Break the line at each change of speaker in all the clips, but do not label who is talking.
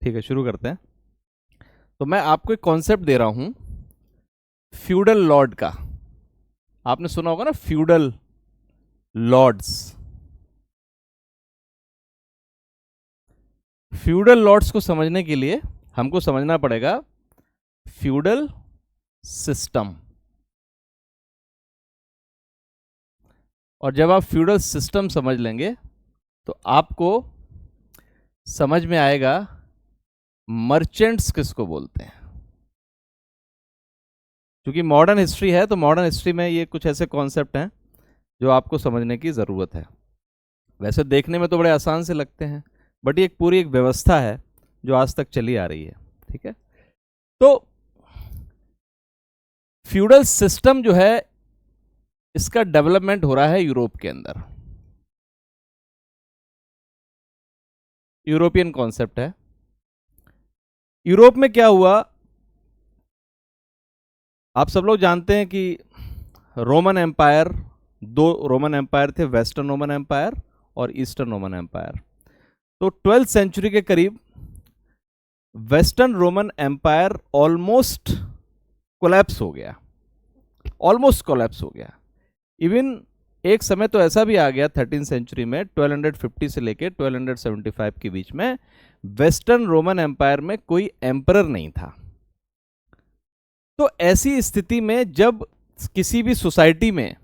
ठीक है, शुरू करते हैं। तो मैं आपको एक कॉन्सेप्ट दे रहा हूं फ्यूडल लॉर्ड का। आपने सुना होगा ना, फ्यूडल लॉर्ड्स। फ्यूडल लॉर्ड्स को समझने के लिए हमको समझना पड़ेगा फ्यूडल सिस्टम। और जब आप फ्यूडल सिस्टम समझ लेंगे तो आपको समझ में आएगा मर्चेंट्स किसको बोलते हैं। क्योंकि मॉडर्न हिस्ट्री है तो मॉडर्न हिस्ट्री में ये कुछ ऐसे कॉन्सेप्ट हैं जो आपको समझने की ज़रूरत है। वैसे देखने में तो बड़े आसान से लगते हैं, बट ये एक पूरी एक व्यवस्था है जो आज तक चली आ रही है। ठीक है, तो फ्यूडल सिस्टम जो है इसका डेवलपमेंट हो रहा है यूरोप के अंदर। यूरोपियन कॉन्सेप्ट है। यूरोप में क्या हुआ, आप सब लोग जानते हैं कि रोमन एम्पायर, दो रोमन एम्पायर थे, वेस्टर्न रोमन एम्पायर और ईस्टर्न रोमन एम्पायर। तो 12th सेंचुरी के करीब western Roman empire almost collapse हो गया, ऑलमोस्ट कोलैप्स हो गया। इवन एक समय तो ऐसा भी आ गया 13th सेंचुरी में, 1250 से लेके 1275 के बीच में वेस्टर्न रोमन एम्पायर में कोई एम्परर नहीं था। तो ऐसी स्थिति में जब किसी भी सोसाइटी में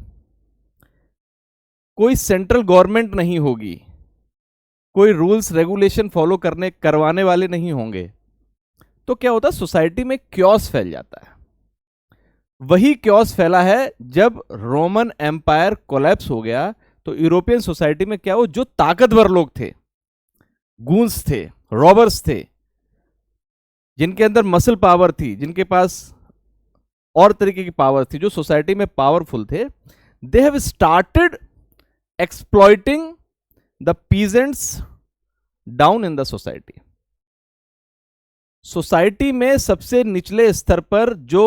कोई सेंट्रल गवर्नमेंट नहीं होगी, कोई रूल्स रेगुलेशन फॉलो करवाने वाले नहीं होंगे, तो क्या होता है, सोसाइटी में क्योस फैल जाता है। वही क्योस फैला है जब रोमन एम्पायर कोलैप्स हो गया। तो यूरोपियन सोसाइटी में क्या हो, जो ताकतवर लोग थे, गूंस थे, रॉबर्स थे, जिनके अंदर मसल पावर थी, जिनके पास और तरीके की पावर थी, जो सोसाइटी में पावरफुल थे, दे have started exploiting the peasants down in the society. Society में सबसे निचले स्तर पर जो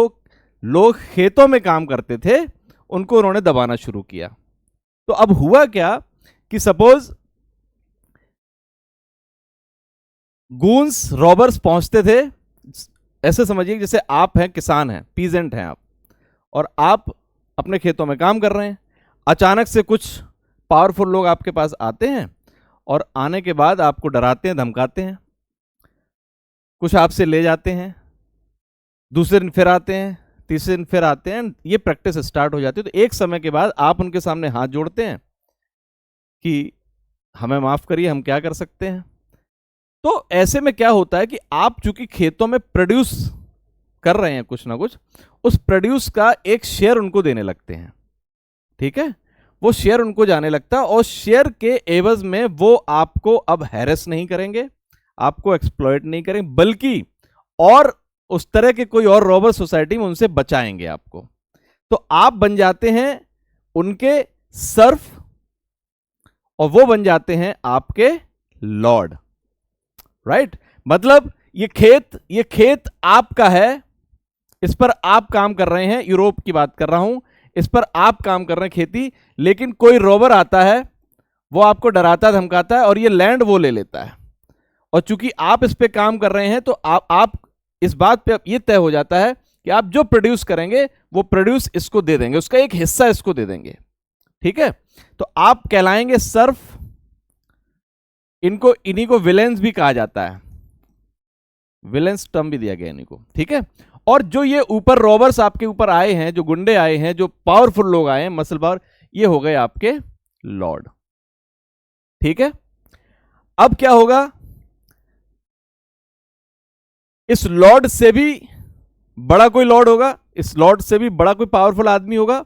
लोग खेतों में काम करते थे उनको उन्होंने दबाना शुरू किया। तो अब हुआ क्या कि सपोज गूंस रॉबर्स पहुंचते थे, ऐसे समझिए जैसे आप हैं, किसान हैं, पीजेंट हैं आप, और आप अपने खेतों में काम कर रहे हैं। अचानक से कुछ पावरफुल लोग आपके पास आते हैं और आने के बाद आपको डराते हैं, धमकाते हैं, कुछ आपसे ले जाते हैं, दूसरे दिन फिर आते हैं, तीसरे दिन फिर आते हैं। ये प्रैक्टिस स्टार्ट हो जाती है। तो एक समय के बाद आप उनके सामने हाथ जोड़ते हैं कि हमें माफ करिए, हम क्या कर सकते हैं। तो ऐसे में क्या होता है कि आप चूंकि खेतों में प्रोड्यूस कर रहे हैं कुछ ना कुछ, उस प्रोड्यूस का एक शेयर उनको देने लगते हैं। ठीक है, वो शेयर उनको जाने लगता है और शेयर के एवज में वो आपको अब हैरेस नहीं करेंगे, आपको एक्सप्लॉइट नहीं करेंगे, बल्कि और उस तरह के कोई और रॉबर सोसाइटी में उनसे बचाएंगे आपको। तो आप बन जाते हैं उनके सर्फ और वो बन जाते हैं आपके लॉर्ड। राइट, मतलब ये खेत आपका है, इस पर आप काम कर रहे हैं। यूरोप की बात कर रहा हूं, इस पर आप काम कर रहे हैं खेती, लेकिन कोई रॉबर आता है, वो आपको डराता धमकाता है और ये लैंड वो ले लेता है। और चूंकि आप इस पे काम कर रहे हैं तो आप इस बात पे ये तय हो जाता है कि आप जो प्रोड्यूस करेंगे वो प्रोड्यूस इसको दे देंगे, उसका एक हिस्सा इसको दे देंगे। ठीक है, तो आप कहलाएंगे सर्फ। इनको इन्हीं को विलेंस भी कहा जाता है, विलेंस टर्म भी दिया गया इन्हीं को। ठीक है, और जो ये ऊपर रॉबर्स आपके ऊपर आए हैं, जो गुंडे आए हैं, जो पावरफुल लोग आए हैं, मसल पावर, ये हो गए आपके लॉर्ड। ठीक है, अब क्या होगा, इस लॉर्ड से भी बड़ा कोई लॉर्ड होगा, इस लॉर्ड से भी बड़ा कोई पावरफुल आदमी होगा।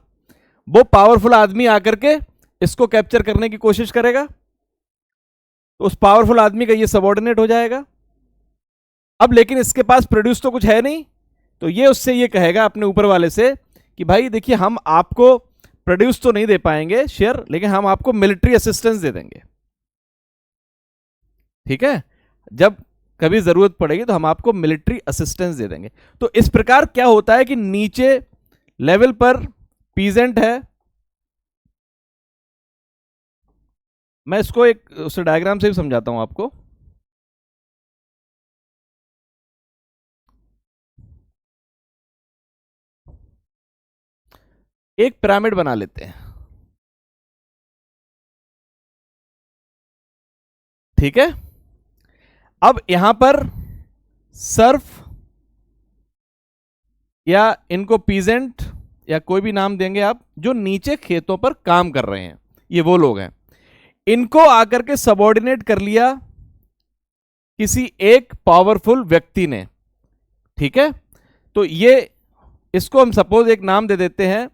वो पावरफुल आदमी आकर के इसको कैप्चर करने की कोशिश करेगा, तो उस पावरफुल आदमी का ये सबॉर्डिनेट हो जाएगा। अब लेकिन इसके पास प्रोड्यूस तो कुछ है नहीं, तो ये उससे ये कहेगा अपने ऊपर वाले से कि भाई देखिए, हम आपको प्रोड्यूस तो नहीं दे पाएंगे शेयर, लेकिन हम आपको मिलिट्री असिस्टेंस दे देंगे। ठीक है, जब कभी जरूरत पड़ेगी तो हम आपको मिलिट्री असिस्टेंस दे देंगे। तो इस प्रकार क्या होता है कि नीचे लेवल पर पीजेंट है। मैं इसको एक उस डायग्राम से भी समझाता हूं आपको। एक पिरामिड बना लेते हैं, ठीक है। अब यहां पर सर्फ या इनको पीजेंट या कोई भी नाम देंगे आप, जो नीचे खेतों पर काम कर रहे हैं, ये वो लोग हैं। इनको आकर के सबऑर्डिनेट कर लिया किसी एक पावरफुल व्यक्ति ने, ठीक है। तो ये, इसको हम सपोज एक नाम दे देते हैं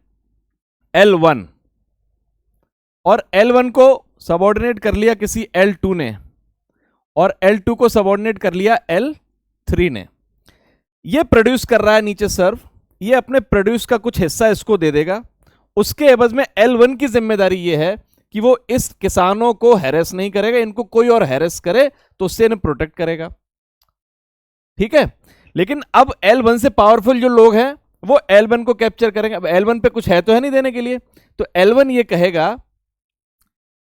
L1, और L1 को सबऑर्डिनेट कर लिया किसी L2 ने, और L2 को सबऑर्डिनेट कर लिया L3 ने। ये प्रोड्यूस कर रहा है नीचे सर्व, ये अपने प्रोड्यूस का कुछ हिस्सा इसको दे देगा। उसके एवज में L1 की जिम्मेदारी ये है कि वो इस किसानों को हैरेस नहीं करेगा, इनको कोई और हैरेस करे तो उससे इन्हें प्रोटेक्ट करेगा, ठीक है। लेकिन अब L1 से पावरफुल जो लोग हैं वो L1 को कैप्चर करेंगे। अब L1 पे कुछ है तो है नहीं देने के लिए, तो L1 ये कहेगा,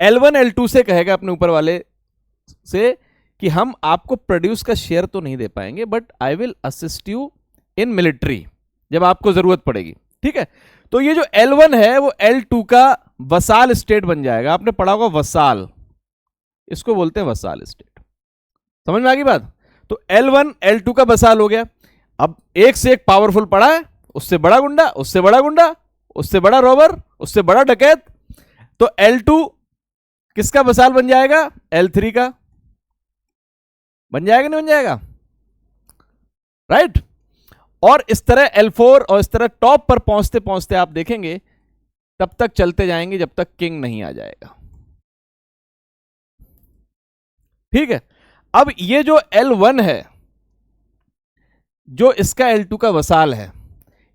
L1 L2 से कहेगा अपने ऊपर वाले से कि हम आपको प्रोड्यूस का शेयर तो नहीं दे पाएंगे, but I will assist you in military जब आपको जरूरत पड़ेगी, ठीक है। तो ये जो L1 है वो L2 का वसाल स्टेट बन जाएगा। आपने पढ़ा होगा वसाल, इसको बोलते हैं वसाल स्टेट। समझ में आ गई बात? तो L1 L2 का वसाल हो गया। अब एक से एक पावरफुल पड़ा है, उससे बड़ा गुंडा, उससे बड़ा गुंडा, उससे बड़ा रॉबर, उससे बड़ा डकैत। तो L2 किसका वसाल बन जाएगा? L3 का। बन जाएगा नहीं बन जाएगा? राइट। और इस तरह L4 और इस तरह टॉप पर पहुंचते पहुंचते आप देखेंगे तब तक चलते जाएंगे जब तक किंग नहीं आ जाएगा, ठीक है। अब ये जो L1 है, जो इसका L2 का वसाल है,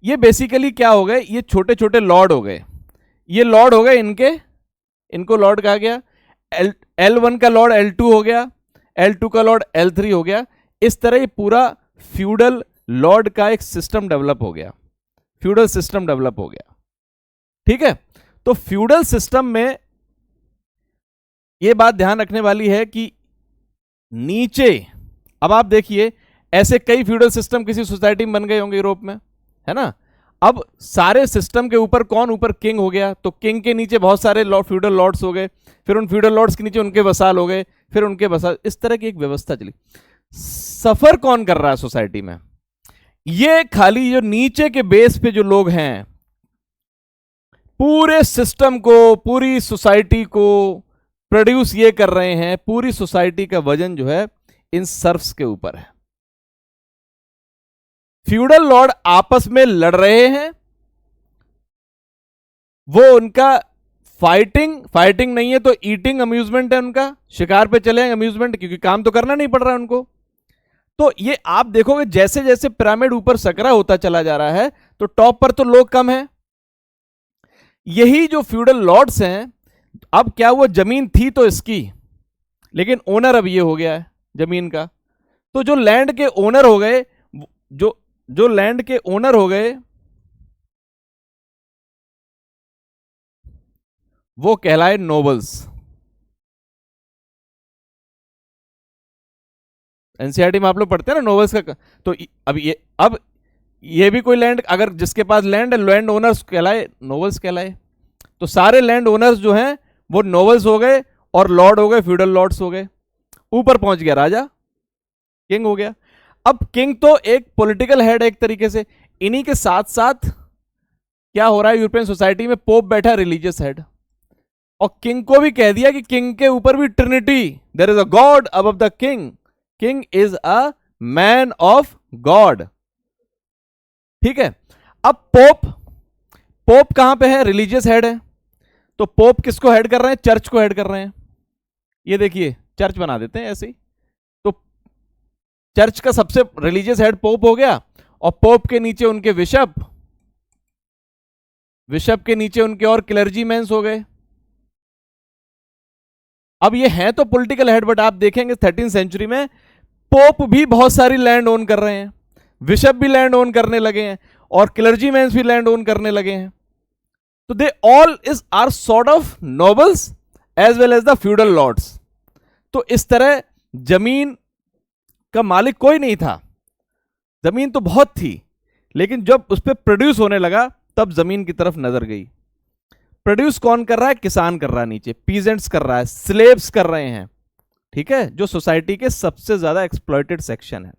ये बेसिकली क्या हो गए? ये छोटे छोटे लॉर्ड हो गए। ये लॉर्ड हो गए इनको लॉर्ड कहा गया। L1 का लॉर्ड L2 हो गया, L2 का लॉर्ड L3 हो गया। इस तरह ये पूरा फ्यूडल लॉर्ड का एक सिस्टम डेवलप हो गया, फ्यूडल सिस्टम डेवलप हो गया, ठीक है। तो फ्यूडल सिस्टम में यह बात ध्यान रखने वाली है कि नीचे, अब आप देखिए ऐसे कई फ्यूडल सिस्टम किसी सोसाइटी में बन गए होंगे यूरोप में, है ना। अब सारे सिस्टम के ऊपर कौन? ऊपर किंग हो गया, तो किंग के नीचे बहुत सारे फ्यूडल लॉर्ड्स हो गए, फिर उन फ्यूडल लॉर्ड्स के नीचे उनके वसाल हो गए, फिर उनके वसाल, इस तरह की एक व्यवस्था चली। सफर कौन कर रहा है सोसाइटी में? ये खाली जो नीचे के बेस पे जो लोग हैं, पूरे सिस्टम को, पूरी सोसाइटी को प्रोड्यूस ये कर रहे हैं। पूरी सोसाइटी का वजन जो है इन सर्फ्स के ऊपर है। फ्यूडल लॉर्ड आपस में लड़ रहे हैं, वो उनका फाइटिंग नहीं है तो ईटिंग अम्यूजमेंट है उनका, शिकार पे चले अम्यूजमेंट, क्योंकि काम तो करना नहीं पड़ रहा है उनको। तो ये आप देखोगे जैसे जैसे पिरामिड ऊपर सकरा होता चला जा रहा है तो टॉप पर तो लोग कम हैं। यही जो फ्यूडल लॉर्ड्स हैं, अब क्या वो जमीन थी तो इसकी, लेकिन ओनर अब ये हो गया है जमीन का। तो जो लैंड के ओनर हो गए, जो लैंड के ओनर हो गए, वो कहलाए नोबल्स। एनसीईआरटी में आप लोग पढ़ते हैं ना नोबल्स का। तो अब ये भी कोई लैंड, अगर जिसके पास लैंड है, लैंड ओनर्स कहलाए, नोबल्स कहलाए। तो सारे लैंड ओनर्स जो हैं वो नोबल्स हो गए, और लॉर्ड हो गए, फ्यूडल लॉर्ड्स हो गए। ऊपर पहुंच गया राजा, किंग हो गया। अब किंग तो एक पॉलिटिकल हेड है एक तरीके से। इन्हीं के साथ साथ क्या हो रहा है यूरोपियन सोसाइटी में? पोप बैठा, रिलीजियस हेड। और किंग को भी कह दिया कि किंग के ऊपर भी trinity, there is a God above the king, king is a man of God, ठीक है। अब पोप कहां पे है? रिलीजियस हेड है। तो पोप किसको हेड कर रहे हैं? चर्च को हेड कर रहे हैं। ये देखिए चर्च बना देते हैं ऐसे ही। तो चर्च का सबसे रिलीजियस हेड पोप हो गया, और पोप के नीचे उनके बिशप के नीचे उनके और क्लर्जीमैन्स हो गए। अब ये हैं तो पॉलिटिकल हेड, बट आप देखेंगे 13वीं सेंचुरी में पोप भी बहुत सारी लैंड ओन कर रहे हैं, बिशप भी लैंड ओन करने लगे हैं, और क्लर्जीमैन्स भी लैंड ओन करने लगे हैं। तो they all are sort of nobles as well as the feudal lords. तो इस तरह जमीन का मालिक कोई नहीं था, जमीन तो बहुत थी, लेकिन जब उस पर प्रोड्यूस होने लगा तब जमीन की तरफ नजर गई। प्रोड्यूस कौन कर रहा है? किसान कर रहा है, नीचे पीजेंट्स कर रहा है, स्लेव्स कर रहे हैं, ठीक है, जो सोसाइटी के सबसे ज्यादा एक्सप्लॉइटेड सेक्शन है।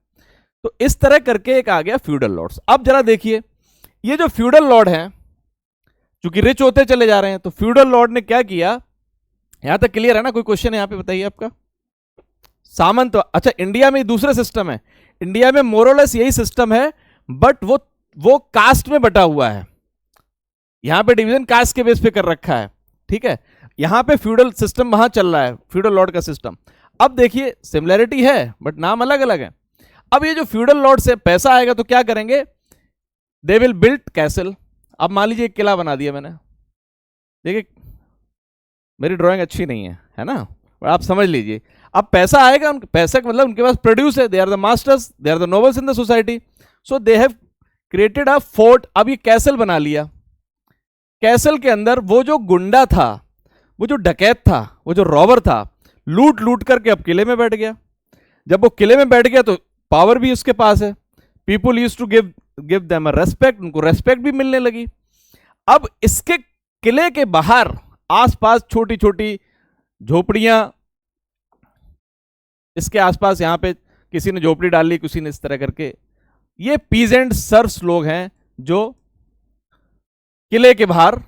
तो इस तरह करके एक आ गया फ्यूडल लॉर्ड्स। अब जरा देखिए, ये जो फ्यूडल लॉर्ड हैं, चूंकि रिच होते चले जा रहे हैं, तो फ्यूडल लॉर्ड ने क्या किया, यहां तक क्लियर है ना? कोई क्वेश्चन यहां पे बताइए आपका? सामंत, अच्छा इंडिया में दूसरा सिस्टम है, इंडिया में मोरलेस यही सिस्टम है, बट वो कास्ट में बटा हुआ है, यहां पे डिवीजन कास्ट के बेस पे कर रखा है, ठीक है। यहां पे फ्यूडल सिस्टम वहां चल रहा है, फ्यूडल लॉर्ड का सिस्टम। अब देखिए सिमिलैरिटी है बट नाम अलग अलग है। अब ये जो फ्यूडल लॉर्ड से पैसा आएगा तो क्या करेंगे? They will build castle. अब मान लीजिए एक किला बना दिया मैंने, देखिए मेरी ड्राइंग अच्छी नहीं है ना, और आप समझ लीजिए। अब पैसा आएगा, उनके पैसा का मतलब उनके पास प्रोड्यूस है, they are the masters, they are the nobles in the society, so they have created a fort. अब ये कैसल बना लिया, कैसल के अंदर वो जो गुंडा था, वो जो डकैत था, वो जो रॉबर था, लूट लूट करके अब किले में बैठ गया। जब वो किले में बैठ गया तो पावर भी उसके पास है, people use to give them respect, उनको रेस्पेक्ट भी मिलने लगी। अब इसके किले के बाहर आसपास छोटी छोटी झोपड़ियां, इसके आसपास यहां पे किसी ने झोपड़ी डाल ली, किसी ने इस तरह करके, ये पीजेंट सर्फ्स लोग हैं जो किले के बाहर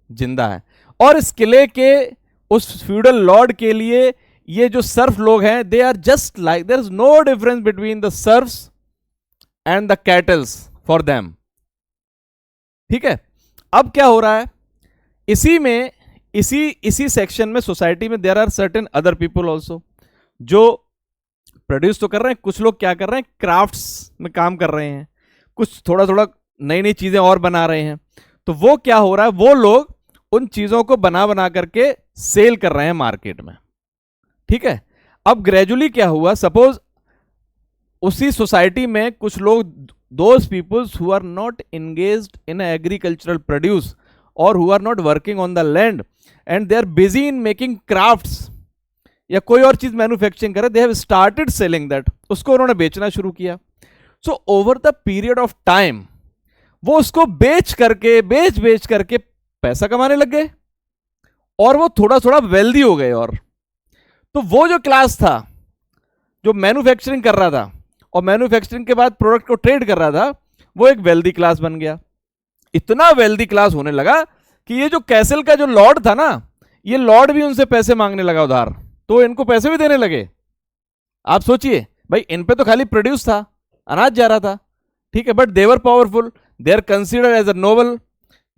जिंदा है। और इस किले के उस फ्यूडल लॉर्ड के लिए ये जो सर्फ लोग हैं, they are just like, there is no difference between the serfs and the cattles for them, ठीक है। अब क्या हो रहा है, इसी में इसी सेक्शन में सोसाइटी में there are certain other people also जो प्रोड्यूस तो कर रहे हैं, कुछ लोग क्या कर रहे हैं, क्राफ्ट्स में काम कर रहे हैं, कुछ थोड़ा थोड़ा नई नई चीजें और बना रहे हैं। तो वो क्या हो रहा है, वो लोग उन चीजों को बना बना करके सेल कर रहे हैं मार्केट में, ठीक है। अब ग्रेजुअली क्या हुआ, सपोज उसी सोसाइटी में कुछ लोग, those peoples who are not engaged in agricultural produce और who are not working on the land and they are busy in making crafts, या कोई और चीज मैन्युफैक्चरिंग करे, they have started selling that, उसको उन्होंने बेचना शुरू किया। So over the period of time वो उसको बेच करके पैसा कमाने लग गए, और वो थोड़ा थोड़ा वेल्दी हो गए। और तो वो जो क्लास था जो मैन्युफैक्चरिंग कर रहा था और मैन्युफैक्चरिंग के बाद प्रोडक्ट को ट्रेड कर रहा था, वो एक वेल्दी क्लास बन गया। इतना वेल्दी क्लास होने लगा कि ये जो कैसल का जो लॉर्ड था ना, ये लॉर्ड भी उनसे पैसे मांगने लगा उधार, तो इनको पैसे भी देने लगे। आप सोचिए भाई, इन पे तो खाली प्रोड्यूस था, अनाज जा रहा था, ठीक है, but they were powerful, they are considered as a noble.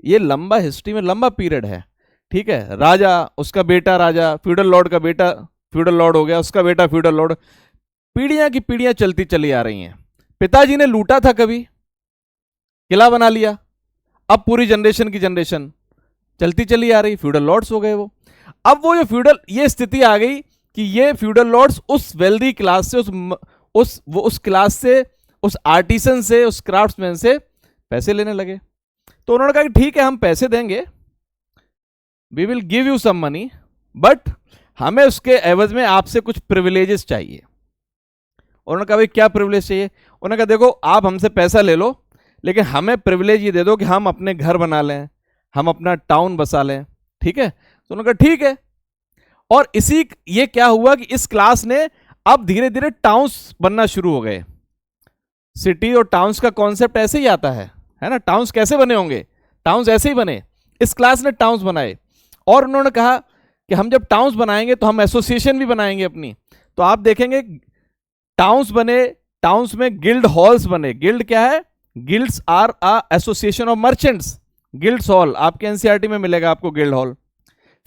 ये लंबा हिस्ट्री में लंबा पीरियड है, ठीक है। राजा, उसका बेटा राजा, फ्यूडल लॉर्ड का बेटा फ्यूडल लॉर्ड हो गया, उसका बेटा फ्यूडल लॉर्ड, पीढ़ियां की पीढ़ियां चलती चली आ रही हैं। पिताजी ने लूटा था कभी, किला बना लिया, अब पूरी जनरेशन की जनरेशन चलती चली आ रही, फ्यूडल लॉर्ड्स हो गए वो। अब वो जो फ्यूडल, ये स्थिति आ गई कि ये फ्यूडल लॉर्ड्स उस वेल्दी क्लास से, उस क्लास से, उस आर्टिसन से, उस क्राफ्ट्समैन से पैसे लेने लगे। तो उन्होंने कहा कि ठीक है, हम पैसे देंगे, we will give you some money, but हमें उसके एवज में आपसे कुछ प्रिविलेजेस चाहिए। उन्होंने कहा भाई क्या प्रिविलेज चाहिए? उन्होंने कहा देखो, आप हमसे पैसा ले लो, लेकिन हमें प्रिविलेज ये दे दो कि हम अपने घर बना लें, हम अपना टाउन बसा लें, ठीक है। तो उन्होंने कहा ठीक है। और ये क्या हुआ कि इस क्लास ने अब धीरे धीरे टाउन्स बनना शुरू हो गए। सिटी और टाउन्स का कॉन्सेप्ट ऐसे ही आता है ना। टाउन्स कैसे बने होंगे? टाउन्स ऐसे ही बने। इस क्लास ने टाउन्स बनाए, और उन्होंने कहा कि हम जब टाउन्स बनाएंगे तो हम एसोसिएशन भी बनाएंगे अपनी। तो आप देखेंगे टाउन्स बने, टाउन्स में गिल्ड हॉल्स बने। गिल्ड क्या है? Guilds are a association of merchants. Guilds hall आपके एनसीईआरटी में मिलेगा आपको, गिल्ड हॉल।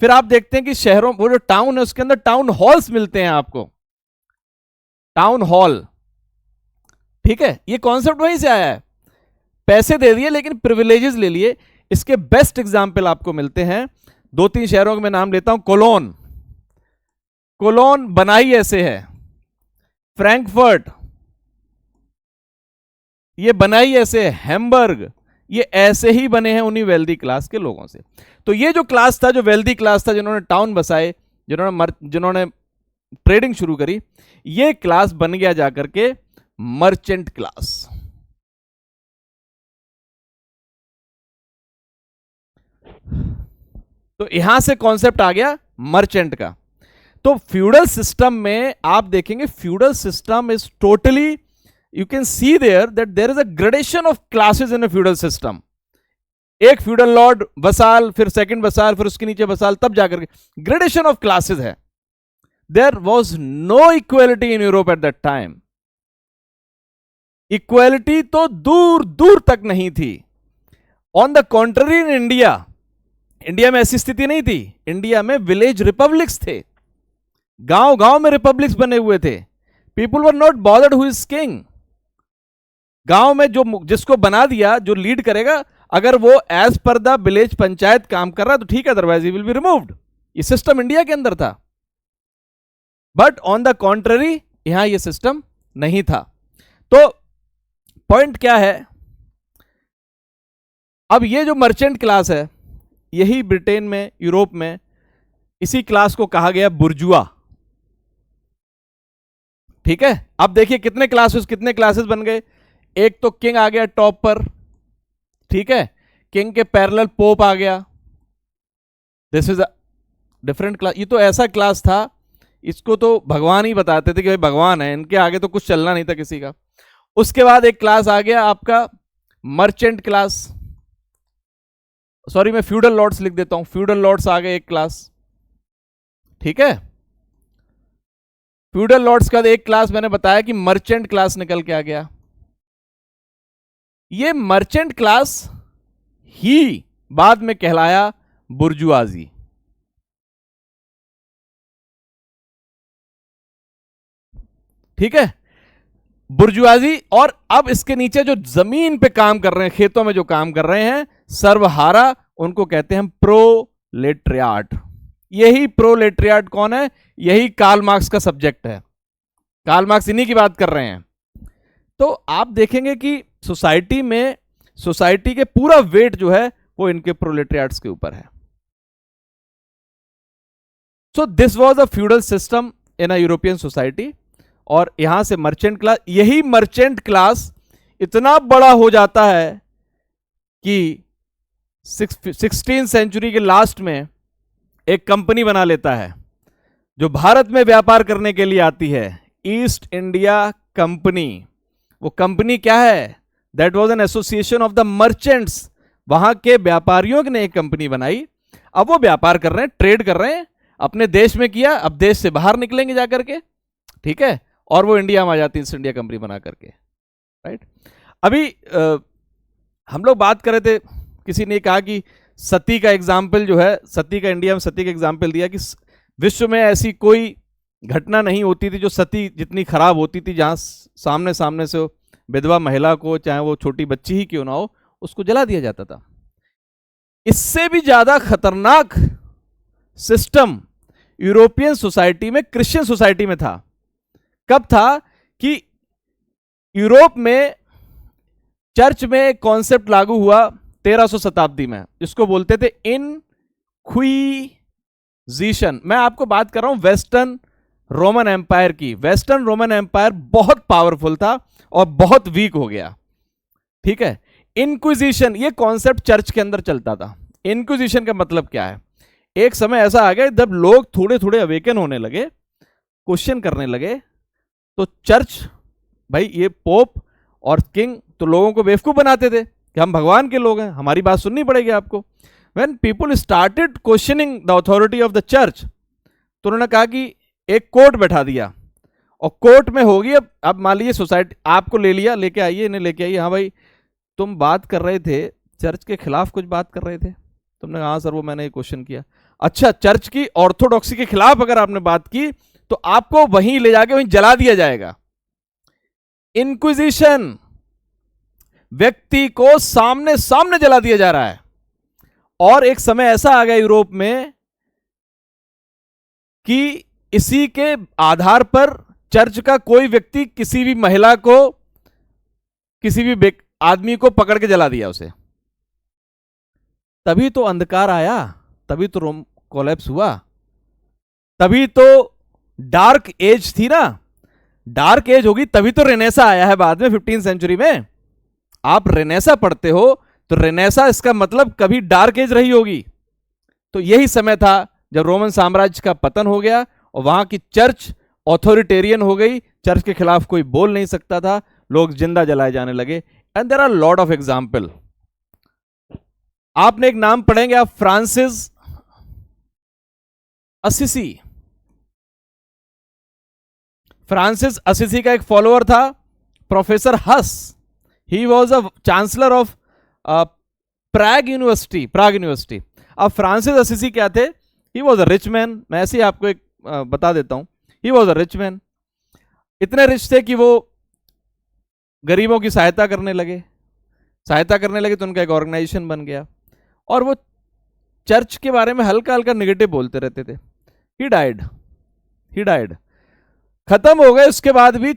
फिर आप देखते हैं कि शहरों, वो जो टाउन है उसके अंदर टाउन हॉल्स मिलते हैं आपको, टाउन हॉल, ठीक है। ये कॉन्सेप्ट वहीं से आया है, पैसे दे दिए लेकिन प्रिविलेजेस ले लिए। इसके बेस्ट एग्जाम्पल आपको मिलते हैं, 2-3 शहरों के मैं नाम लेता हूं। कोलोन, कोलोन बनाई ऐसे है। फ्रैंकफर्ट, ये बनाई ऐसे है। हैम्बर्ग, ये ऐसे ही बने हैं उन्हीं वेल्दी क्लास के लोगों से। तो ये जो क्लास था, जो वेल्दी क्लास था, जिन्होंने टाउन बसाए, जिन्होंने ट्रेडिंग शुरू करी, ये क्लास बन गया जाकर के मर्चेंट क्लास। तो यहां से कॉन्सेप्ट आ गया मर्चेंट का। तो फ्यूडल सिस्टम में आप देखेंगे, feudal system is totally, you can see there that there is a gradation of classes in a feudal system. एक फ्यूडल लॉर्ड, वसाल, फिर सेकंड वसाल, फिर उसके नीचे वसाल, तब जाकर के ग्रेडेशन ऑफ क्लासेस है। There was no equality in Europe at that time. Equality तो दूर दूर तक नहीं थी। On the contrary in India, India में ऐसी स्थिति नहीं थी। इंडिया में विलेज रिपब्लिक्स थे, गांव गांव में रिपब्लिक्स बने हुए थे। People were not bothered who is king. गांव में जो जिसको बना दिया, जो लीड करेगा, अगर वो as per the village panchayat काम कर रहा है तो ठीक है, otherwise he will be removed. ये सिस्टम इंडिया के अंदर था। बट ऑन द कॉन्ट्ररी यहां ये सिस्टम नहीं था। तो पॉइंट क्या है, अब ये जो मर्चेंट क्लास है, यही ब्रिटेन में, यूरोप में, इसी क्लास को कहा गया बुर्जुआ। ठीक है, अब देखिए कितने क्लासेस बन गए। एक तो किंग आ गया टॉप पर, ठीक है, किंग के पैरेलल पोप आ गया। This is a different class. ये तो ऐसा क्लास था, इसको तो भगवान ही बताते थे कि भाई भगवान है, इनके आगे तो कुछ चलना नहीं था किसी का। उसके बाद एक क्लास आ गया आपका मर्चेंट क्लास, सॉरी मैं फ्यूडल लॉर्ड्स लिख देता हूं, फ्यूडल लॉर्ड्स आ गए एक क्लास। ठीक है, फ्यूडल लॉर्ड्स का एक क्लास मैंने बताया कि मर्चेंट क्लास निकल के आ गया। ये मर्चेंट क्लास ही बाद में कहलाया बुर्जुआजी। ठीक है, बुर्जुआजी। और अब इसके नीचे जो जमीन पे काम कर रहे हैं, खेतों में जो काम कर रहे हैं, सर्वहारा, उनको कहते हैं प्रोलेटरियाट। यही प्रोलेटरियाट कौन है? यही कार्ल मार्क्स का सब्जेक्ट है। कार्ल मार्क्स इन्हीं की बात कर रहे हैं। तो आप देखेंगे कि सोसाइटी में, सोसाइटी के पूरा वेट जो है वो इनके प्रोलेटरियाट्स के ऊपर है। So this was a feudal system in a European society. और यहां से मर्चेंट क्लास, यही मर्चेंट क्लास इतना बड़ा हो जाता है कि 16th सेंचुरी के लास्ट में एक कंपनी बना लेता है जो भारत में व्यापार करने के लिए आती है, ईस्ट इंडिया कंपनी। वो कंपनी क्या है? That was an association of the merchants. वहां के व्यापारियों ने एक कंपनी बनाई। अब वो व्यापार कर रहे हैं, ट्रेड कर रहे हैं, अपने देश में किया, अब देश से बाहर निकलेंगे जाकर के, ठीक है, और वो इंडिया में आ जाती है ईस्ट इंडिया कंपनी बना करके, राइट। अभी हम लोग बात कर रहे थे, किसी ने कहा कि सती का एग्जाम्पल जो है, सती का, इंडिया में सती का एग्जाम्पल दिया कि विश्व में ऐसी कोई घटना नहीं होती थी जो सती जितनी खराब होती थी, जहां सामने सामने से विधवा महिला को, चाहे वो छोटी बच्ची ही क्यों ना हो, उसको जला दिया जाता था। इससे भी ज्यादा खतरनाक सिस्टम यूरोपियन सोसाइटी में, क्रिश्चियन सोसाइटी में था। कब था? कि यूरोप में चर्च में एक कॉन्सेप्ट लागू हुआ 1300 शताब्दी में, जिसको बोलते थे इनक्विजिशन। मैं आपको बात कर रहा हूं वेस्टर्न रोमन एम्पायर की। वेस्टर्न रोमन एम्पायर बहुत पावरफुल था और बहुत वीक हो गया, ठीक है। इनक्विजिशन, ये कॉन्सेप्ट चर्च के अंदर चलता था। इनक्विजिशन का मतलब क्या है? एक समय ऐसा आ गया जब लोग थोड़े थोड़े अवेकन होने लगे, क्वेश्चन करने लगे, तो चर्च, भाई ये पोप और किंग तो लोगों को बेवकूफ बनाते थे कि हम भगवान के लोग हैं, हमारी बात सुननी पड़ेगी आपको। When people started questioning the authority of the church, तो उन्होंने कहा कि एक कोर्ट बैठा दिया, और कोर्ट में होगी, अब मान लीजिए सोसाइटी आपको ले लिया, लेके आइए, इन्हें लेके आइए, हाँ भाई तुम बात कर रहे थे चर्च के खिलाफ, कुछ बात कर रहे थे, तुमने कहा हाँ सर वो मैंने क्वेश्चन किया। अच्छा, चर्च की ऑर्थोडॉक्सी के खिलाफ अगर आपने बात की तो आपको वहीं ले जाके वहीं जला दिया जाएगा। इंक्विजिशन, व्यक्ति को सामने सामने जला दिया जा रहा है। और एक समय ऐसा आ गया यूरोप में कि इसी के आधार पर चर्च का कोई व्यक्ति किसी भी महिला को, किसी भी आदमी को पकड़ के जला दिया उसे। तभी तो अंधकार आया, तभी तो रोम कोलैप्स हुआ, तभी तो डार्क एज थी ना। डार्क एज होगी तभी तो रेनेसा आया है बाद में 15th सेंचुरी में। आप रेनेसा पढ़ते हो तो रेनेसा, इसका मतलब कभी डार्क एज रही होगी, तो यही समय था जब रोमन साम्राज्य का पतन हो गया और वहां की चर्च ऑथोरिटेरियन हो गई, चर्च के खिलाफ कोई बोल नहीं सकता था, लोग जिंदा जलाए जाने लगे। And there are lot of example. आपने एक नाम पढ़ेंगे आप, फ्रांसिस असिसी। फ्रांसिस असिसी का एक फॉलोअर था professor Hus. He was a chancellor of Prague university. अब फ्रांसिस असिसी क्या थे? He was a rich man. मैं ऐसे ही आपको एक बता देता हूं। He was a rich man. इतने रिच थे कि वो गरीबों की सहायता करने लगे तो उनका एक ऑर्गेनाइजेशन बन गया, और वो चर्च के बारे में हल्का हल्का नेगेटिव बोलते रहते थे। He died. खत्म हो गए। उसके बाद भी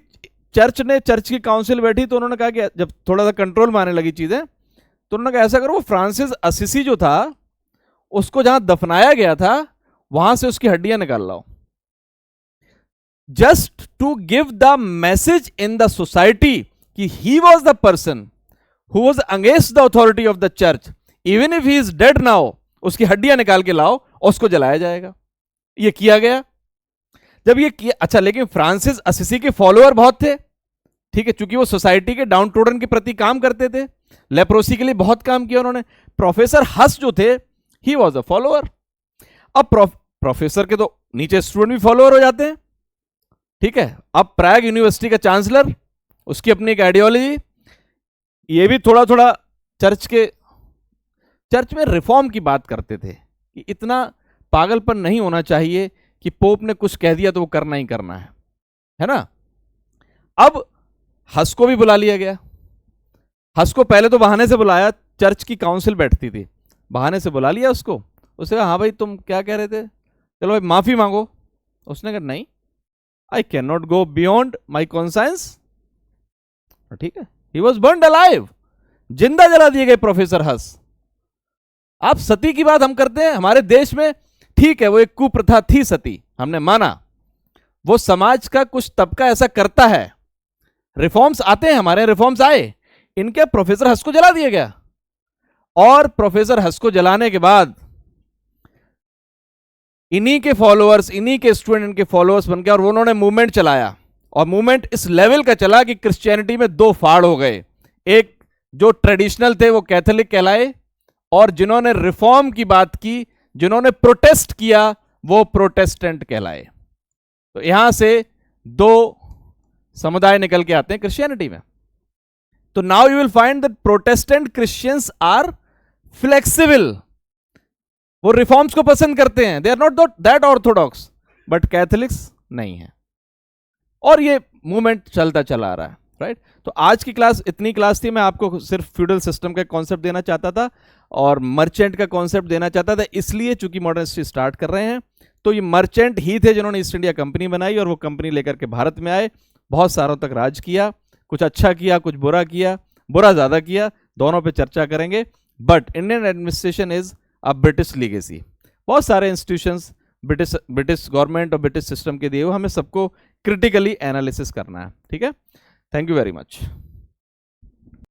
चर्च की काउंसिल बैठी तो उन्होंने कहा कि जब थोड़ा सा कंट्रोल में आने लगी चीजें, तो उन्होंने कहा ऐसा करो, वो फ्रांसिस असिसी जो था उसको जहां दफनाया गया था वहां से उसकी हड्डियां निकाल लाओ, just to give the message in the society कि he was the person who was against the authority of the church, even if he is dead now, उसकी हड्डियां निकाल के लाओ और उसको जलाया जाएगा। ये किया गया। जब ये किया, अच्छा, लेकिन फ्रांसिस असिसी के फॉलोअर बहुत थे, ठीक है, क्योंकि वो सोसाइटी के डाउन टोडन के प्रति काम करते थे, लेप्रोसी के लिए बहुत काम किया उन्होंने। प्रोफेसर हस जो थे, ही वॉज अ फॉलोअर। अब प्रोफेसर के तो नीचे स्टूडेंट भी फॉलोअर हो जाते हैं, ठीक है। अब प्राग यूनिवर्सिटी का चांसलर, उसकी अपनी एक आइडियोलॉजी, ये भी थोड़ा थोड़ा चर्च में रिफॉर्म की बात करते थे कि इतना पागलपन नहीं होना चाहिए कि पोप ने कुछ कह दिया तो वो करना ही करना है ना। अब हस को भी बुला लिया गया। हस को पहले तो बहाने से बुलाया, चर्च की काउंसिल बैठती थी, बहाने से बुला लिया उसको। उसने कहा हाँ भाई तुम क्या कह रहे थे, चलो भाई माफी मांगो। उसने कहा नहीं, I can not go beyond my conscience, ठीक है। ही वॉज बर्न्ड अलाइव, जिंदा जला दिए गए प्रोफेसर हस। आप सती की बात हम करते हैं हमारे देश में, ठीक है, वो एक कुप्रथा थी सती, हमने माना, वो समाज का कुछ तबका ऐसा करता है, रिफॉर्म्स आते हैं, हमारे रिफॉर्म्स आए, इनके प्रोफेसर हस को जला दिया गया। और प्रोफेसर हस को जलाने के बाद इन्हीं के फॉलोअर्स, इन्हीं के स्टूडेंट इनके फॉलोअर्स बन गए, और उन्होंने मूवमेंट चलाया, और मूवमेंट इस लेवल का चला कि क्रिश्चियनिटी में दो फाड़ हो गए। एक जो ट्रेडिशनल थे वो कैथोलिक कहलाए, और जिन्होंने रिफॉर्म की बात की, जिन्होंने प्रोटेस्ट किया, वो प्रोटेस्टेंट कहलाए। तो यहां से दो समुदाय निकल के आते हैं क्रिश्चियनिटी में। तो now you will find that Protestant Christians are flexible, वो रिफॉर्म्स को पसंद करते हैं, they are not that orthodox, but Catholics नहीं है। और ये मूवमेंट चलता चला आ रहा है, राइट। तो आज की क्लास, इतनी क्लास थी, मैं आपको सिर्फ फ्यूडल सिस्टम का कॉन्सेप्ट देना चाहता था और मर्चेंट का कॉन्सेप्ट देना चाहता था, इसलिए चूंकि मॉडर्न हिस्ट्री स्टार्ट कर रहे हैं। तो ये मर्चेंट ही थे जिन्होंने ईस्ट इंडिया कंपनी बनाई, और वो कंपनी लेकर के भारत में आए, बहुत सालों तक राज किया, कुछ अच्छा किया, कुछ बुरा किया, बुरा ज्यादा किया, दोनों पे चर्चा करेंगे। But Indian administration is a British legacy. बहुत सारे इंस्टीट्यूशंस ब्रिटिश गवर्नमेंट और ब्रिटिश सिस्टम के दिए हुए, हमें सबको क्रिटिकली एनालिसिस करना है, ठीक है। Thank you very much.